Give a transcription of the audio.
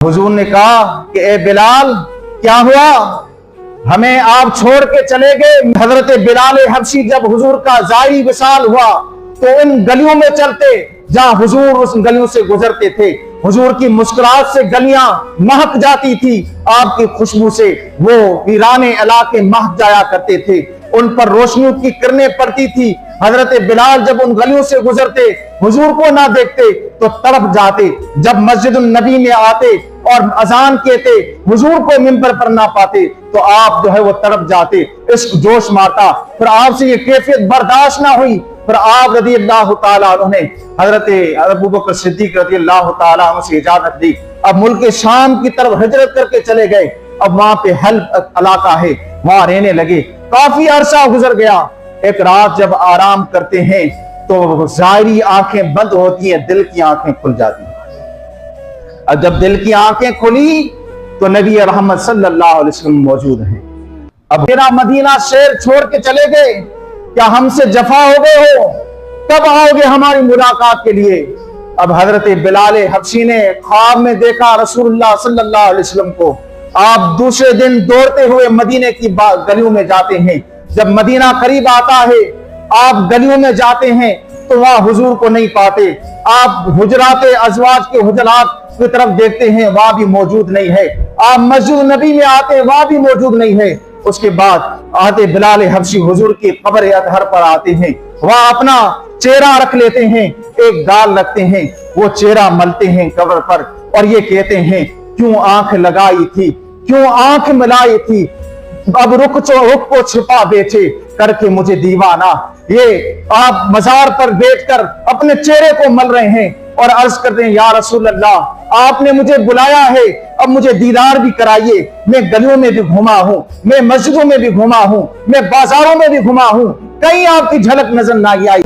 हुजूर ने कहा कि ए बिलाल, क्या हुआ, हमें आप छोड़ के चले गए। हजरत बिलाल हबशी जब हुजूर का जारी विसाल हुआ तो इन गलियों में चलते जहां हुजूर उस गलियों से गुजरते थे। हुजूर की मुस्कुराहट से गलियां महक जाती थी, आपकी खुशबू से वो वीराने इलाके महक जाया करते थे, उन पर रोशनियों की किरणें पड़ती थी। हजरत बिलाल जब उन गलियों से गुजरते, हुजूर को ना देखते तो तड़प जाते। जब मस्जिद नबी में आते और अजान कहते, हुजूर को मिंबर पर ना पाते तो आप जो है वो तड़प जाते, इश्क जोश मारता। फिर आपसे ये कैफियत बर्दाश्त ना हुई, फिर आप रज़ी अल्लाह तआला अन्हु ने हजरत अबू बकर सिद्दीक रज़ी अल्लाह तआला अन्हु से इजाजत दी। अब मुल्क शाम की तरफ हिजरत करके चले गए। अब वहां पे हल्ब इलाका है, वहां रहने लगे। काफी अरसा गुजर गया। एक रात जब आराम करते हैं तो ज़ाहिरी आंखें बंद होती हैं, दिल की आंखें खुल जाती हैं। अब जब दिल की आंखें खुली तो नबी रहमत सल्लल्लाहु अलैहि वसल्लम मौजूद हैं। अब मेरा मदीना शहर छोड़ के चले गए, क्या हमसे जफा हो गए हो, कब आओगे हमारी मुलाकात के लिए। अब हजरत बिलाल हबशी ने ख्वाब में देखा रसूलुल्लाह सल्लल्लाहु अलैहि वसल्लम को। आप दूसरे दिन दौड़ते हुए मदीने की गलियों में जाते हैं। जब मदीना करीब आता है, आप गलियों में जाते हैं तो वहां हुजूर को नहीं पाते। आप हुजराते अज़वाज के हुजरात की तरफ देखते हैं, वहां भी मौजूद नहीं है। आप मस्जिद नबी में आते हैं, वहां भी मौजूद नहीं है। उसके बाद आते बिलाल हबशी हुजूर की कब्र अतहर पर आते हैं, वहां अपना चेहरा रख लेते हैं, एक गाल रखते हैं, वो चेहरा मलते हैं कब्र पर और ये कहते हैं, क्यों आंख लगाई थी, क्यों आंख मिलाई थी, अब रुख को छिपा बेचे करके मुझे दीवाना। ये आप मजार पर बैठकर अपने चेहरे को मल रहे हैं और अर्ज करते हैं, या रसूल अल्लाह, आपने मुझे बुलाया है, अब मुझे दीदार भी कराइए। मैं गलियों में भी घुमा हूं, मैं मस्जिदों में भी घुमा हूं, मैं बाजारों में भी घुमा हूं, कहीं आपकी झलक नजर ना आई।